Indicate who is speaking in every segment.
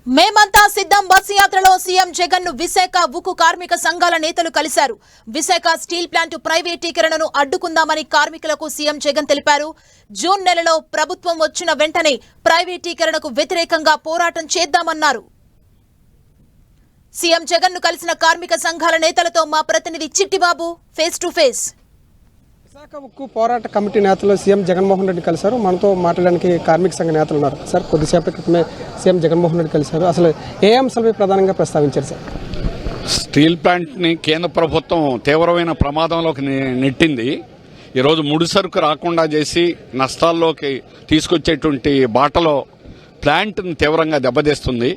Speaker 1: మేమంతా సిద్ధం బస్సు యాత్రలో సీఎం జగన్ ను విశాఖ ఉక్కు కార్మిక సంఘాల నేతలు కలిశారు. విశాఖ స్టీల్ ప్లాంట్ ప్రైవేటీకరణను అడ్డుకుందామని కార్మికులకు సీఎం జగన్ తెలిపారు. జూన్ నెలలో ప్రభుత్వం వచ్చిన వెంటనే ప్రైవేటీకరణకు వ్యతిరేకంగా పోరాటం చేద్దామన్నారు. సీఎం జగన్ ను కలిసిన కార్మిక సంఘాల నేతలతో మా ప్రతినిధి Chittibabu face to face.
Speaker 2: Visakha ఉక్కు పోరాట కమిటీ నేతలు సీఎం జగన్మోహన్ రెడ్డి కలిశారు. మనతో మాట్లాడడానికి కార్మిక సంఘ నేతలు ఉన్నారు. సార్, కొద్దిసేపటి క్రితమే సీఎం జగన్మోహన్ రెడ్డి కలిశారు. అసలు ఏ అంశాలపై ప్రధానంగా ప్రస్తావించారు సార్?
Speaker 3: స్టీల్ ప్లాంట్ని కేంద్ర ప్రభుత్వం తీవ్రమైన ప్రమాదంలోకి నెట్టింది. ఈరోజు ముడి సరుకు రాకుండా చేసి నష్టాల్లోకి తీసుకొచ్చేటువంటి బాటలో ప్లాంట్ని తీవ్రంగా దెబ్బతీస్తుంది.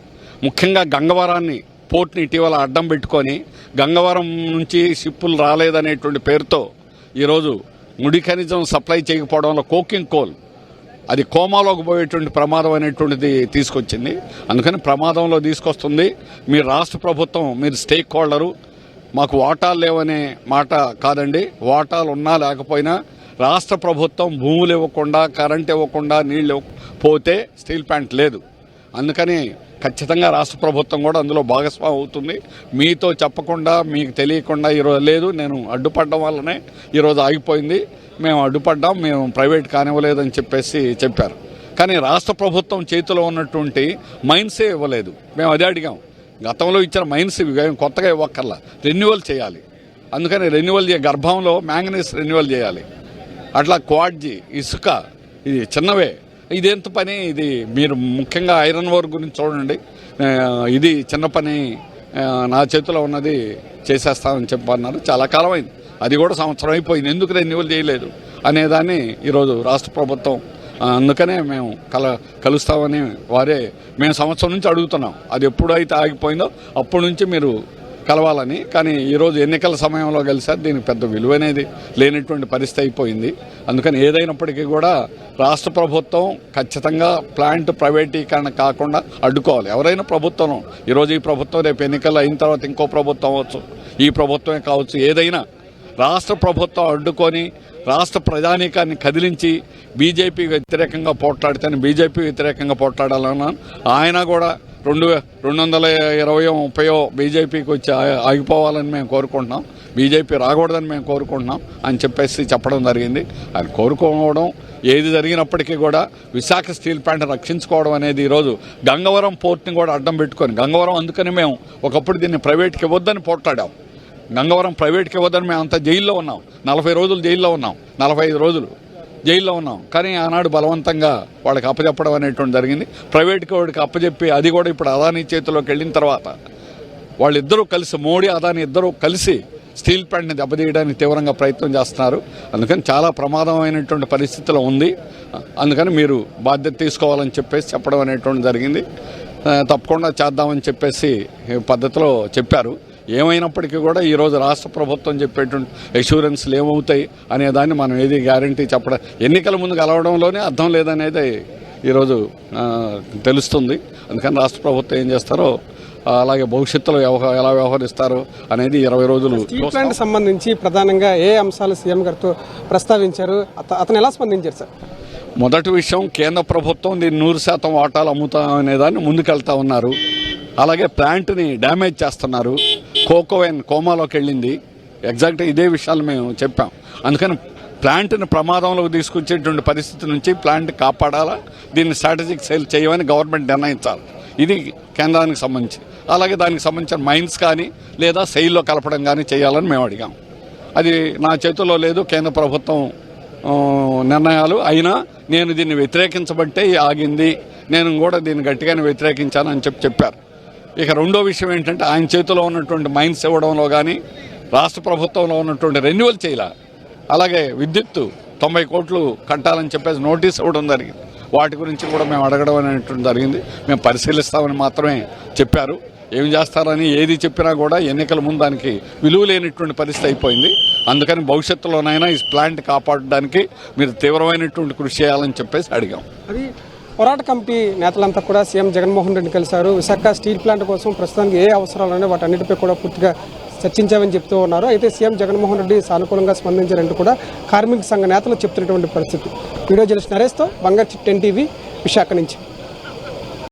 Speaker 3: ముఖ్యంగా గంగవరాన్ని పోర్ట్ని ఇటీవల అడ్డం పెట్టుకొని గంగవరం నుంచి షిప్పులు రాలేదనేటువంటి పేరుతో ఈరోజు ముడి ఖనిజం సప్లై చేయకపోవడంలో కోకింగ్ కోల్ అది కోమాలోకి పోయేటువంటి ప్రమాదం అనేటువంటిది తీసుకొచ్చింది. అందుకని ప్రమాదంలో తీసుకొస్తుంది. మీరు రాష్ట్ర ప్రభుత్వం, మీరు స్టేక్ హోల్డరు, మాకు వాటాలు లేవనే మాట కాదండి. వాటాలు ఉన్నా లేకపోయినా రాష్ట్ర ప్రభుత్వం భూములు ఇవ్వకుండా, కరెంట్ ఇవ్వకుండా, నీళ్ళు ఇవ్వకపోతే స్టీల్ ప్లాంట్ లేదు. అందుకని ఖచ్చితంగా రాష్ట్ర ప్రభుత్వం కూడా అందులో భాగస్వామి అవుతుంది. మీతో చెప్పకుండా, మీకు తెలియకుండా ఈరోజు లేదు. నేను అడ్డుపడడం వల్లనే ఈరోజు ఆగిపోయింది. మేము అడ్డుపడ్డాం, మేము ప్రైవేట్ కానివ్వలేదని చెప్పారు. కానీ రాష్ట్ర ప్రభుత్వం చేతిలో ఉన్నటువంటి మైన్సే ఇవ్వలేదు. మేము అదే అడిగాం. గతంలో ఇచ్చిన మైన్స్ కొత్తగా ఇవ్వక్కర్లా, రెన్యువల్ చేయాలి. అందుకని రెన్యువల్ గర్భంలో మ్యాంగనీస్ రెన్యువల్ చేయాలి. అట్లా క్వాడ్జీ, ఇసుక, ఇది చిన్నవే. ఇదెంత పని? ఇది మీరు ముఖ్యంగా ఐరన్ ఓర్ గురించి చూడండి. ఇది చిన్న పని, నా చేతిలో ఉన్నది చేసేస్తామని చెప్పన్నారు. చాలా కాలం అయింది, అది కూడా సంవత్సరం అయిపోయింది. ఎందుకు రెన్యువల్ చేయలేదు అనేదాన్ని ఈరోజు రాష్ట్ర ప్రభుత్వం, అందుకనే మేము కలుస్తామని మేము సంవత్సరం నుంచి అడుగుతున్నాం. అది ఎప్పుడైతే ఆగిపోయిందో అప్పటి నుంచి మీరు కలవాలని. కానీ ఈరోజు ఎన్నికల సమయంలో కలిసారు. దీనికి పెద్ద విలువ అనేది లేనటువంటి పరిస్థితి అయిపోయింది. అందుకని ఏదైనప్పటికీ కూడా రాష్ట్ర ప్రభుత్వం ఖచ్చితంగా ప్లాంట్ ప్రైవేటీకరణ కాకుండా అడ్డుకోవాలి. ఎవరైనా ప్రభుత్వం, ఈరోజు ఈ ప్రభుత్వం, రేపు ఎన్నికలు అయిన తర్వాత ఇంకో ప్రభుత్వం అవ్వచ్చు, ఈ ప్రభుత్వమే కావచ్చు, ఏదైనా రాష్ట్ర ప్రభుత్వం అడ్డుకొని రాష్ట్ర ప్రజానీకాన్ని కదిలించి బీజేపీ వ్యతిరేకంగా పోట్లాడితేనే బీజేపీ వ్యతిరేకంగా పోట్లాడాలన్నా ఆయన కూడా 220-30 బీజేపీకి వచ్చి ఆగిపోవాలని మేము కోరుకుంటున్నాం. బీజేపీ రాకూడదని మేము కోరుకుంటున్నాం అని చెప్పడం జరిగింది. ఆయన కోరుకోవడం ఏది జరిగినప్పటికీ కూడా విశాఖ స్టీల్ ప్లాంట్ రక్షించుకోవడం అనేది ఈరోజు గంగవరం పోర్ట్ని కూడా అడ్డం పెట్టుకొని, గంగవరం అందుకని మేము ఒకప్పుడు దీన్ని ప్రైవేట్కి ఇవ్వద్దని పోట్లాడాం. గంగవరం ప్రైవేట్కి ఇవ్వద్దని మేము అంతా జైల్లో ఉన్నాం. 40 రోజులు జైల్లో ఉన్నాం, 45 రోజులు జైల్లో ఉన్నాం. కానీ ఆనాడు బలవంతంగా వాళ్ళకి అప్పచెప్పడం అనేటువంటి జరిగింది. ప్రైవేట్కి వాడికి అప్పచెప్పి అది కూడా ఇప్పుడు అదానీ చేతిలోకి వెళ్ళిన తర్వాత వాళ్ళిద్దరూ కలిసి, మోడీ అదానీ ఇద్దరూ కలిసి స్టీల్ ప్లాంట్ని దెబ్బతీయడానికి తీవ్రంగా ప్రయత్నం చేస్తున్నారు. అందుకని చాలా ప్రమాదమైనటువంటి పరిస్థితిలో ఉంది. అందుకని మీరు బాధ్యత తీసుకోవాలని చెప్పడం అనేటువంటి జరిగింది. తప్పకుండా చేద్దామని పద్ధతిలో చెప్పారు. ఏమైనప్పటికీ కూడా ఈరోజు రాష్ట్ర ప్రభుత్వం చెప్పేటువంటి అష్యూరెన్స్లు ఏమవుతాయి అనేదాన్ని మనం ఏది గ్యారంటీ చెప్పడం, ఎన్నికల ముందు కలవడంలోనే అర్థం లేదనేది ఈరోజు తెలుస్తుంది. అందుకని రాష్ట్ర ప్రభుత్వం ఏం చేస్తారో, అలాగే భవిష్యత్తులో ఎలా వ్యవహరిస్తారో అనేది 20 రోజులు.
Speaker 2: స్టీల్ ప్లాంట్ సంబంధించి ప్రధానంగా ఏ అంశాలు సీఎం గారితో ప్రస్తావించారు, అతను ఎలా స్పందించారు సార్?
Speaker 3: మొదటి విషయం, కేంద్ర ప్రభుత్వం దీన్ని 100% వాటాలు అమ్ముతాం అనేదాన్ని ముందుకెళ్తా ఉన్నారు. అలాగే ప్లాంట్ని డ్యామేజ్ చేస్తున్నారు. కోకోవెన్ కోమాలోకి వెళ్ళింది. ఎగ్జాక్ట్గా ఇదే విషయాలు మేము చెప్పాం. అందుకని ప్లాంట్ని ప్రమాదంలోకి తీసుకొచ్చేటువంటి పరిస్థితి నుంచి ప్లాంట్ కాపాడాలా, దీన్ని స్ట్రాటజిక్ సేల్ చేయమని గవర్నమెంట్ నిర్ణయించాలి. ఇది కేంద్రానికి సంబంధించి. అలాగే దానికి సంబంధించిన మైన్స్ కానీ లేదా సెయిల్లో కలపడం కానీ చేయాలని మేము అడిగాం. అది నా చేతుల్లో లేదు, కేంద్ర ప్రభుత్వం నిర్ణయాలు. అయినా నేను దీన్ని వ్యతిరేకించబట్టే ఆగింది, నేను కూడా దీన్ని గట్టిగానే వ్యతిరేకించానని చెప్పారు. ఇక రెండో విషయం ఏంటంటే, ఆయన చేతిలో ఉన్నటువంటి మైన్స్ ఇవ్వడంలో కానీ రాష్ట్ర ప్రభుత్వంలో ఉన్నటువంటి రెన్యువల్ చేయాల, అలాగే విద్యుత్తు 90 కోట్లు కట్టాలని నోటీస్ ఇవ్వడం జరిగింది. వాటి గురించి కూడా మేము అడగడం అనేటువంటి జరిగింది. మేము పరిశీలిస్తామని మాత్రమే చెప్పారు. ఏం చేస్తారని ఏది చెప్పినా కూడా ఎన్నికల ముందు దానికి విలువ లేనటువంటి పరిస్థితి అయిపోయింది. అందుకని భవిష్యత్తులోనైనా ఈ ప్లాంట్ కాపాడడానికి మీరు తీవ్రమైనటువంటి కృషి చేయాలని అడిగాం.
Speaker 2: అది పోరాట కమిటీ నేతలంతా కూడా సీఎం జగన్మోహన్ రెడ్డి కలిశారు. విశాఖ స్టీల్ ప్లాంట్ కోసం ప్రస్తుతానికి ఏ అవసరాలు ఉన్నాయో వాటన్నిటిపై కూడా పూర్తిగా చర్చించామని చెప్తూ ఉన్నారు. అయితే సీఎం జగన్మోహన్ రెడ్డి సానుకూలంగా స్పందించారంటూ కూడా కార్మిక సంఘ నేతలు చెప్తున్నటువంటి పరిస్థితి. వీడియో జర్నలిస్ట్ నరేష్తో బంగారు చిట్ 10 టీవీ విశాఖ నుంచి.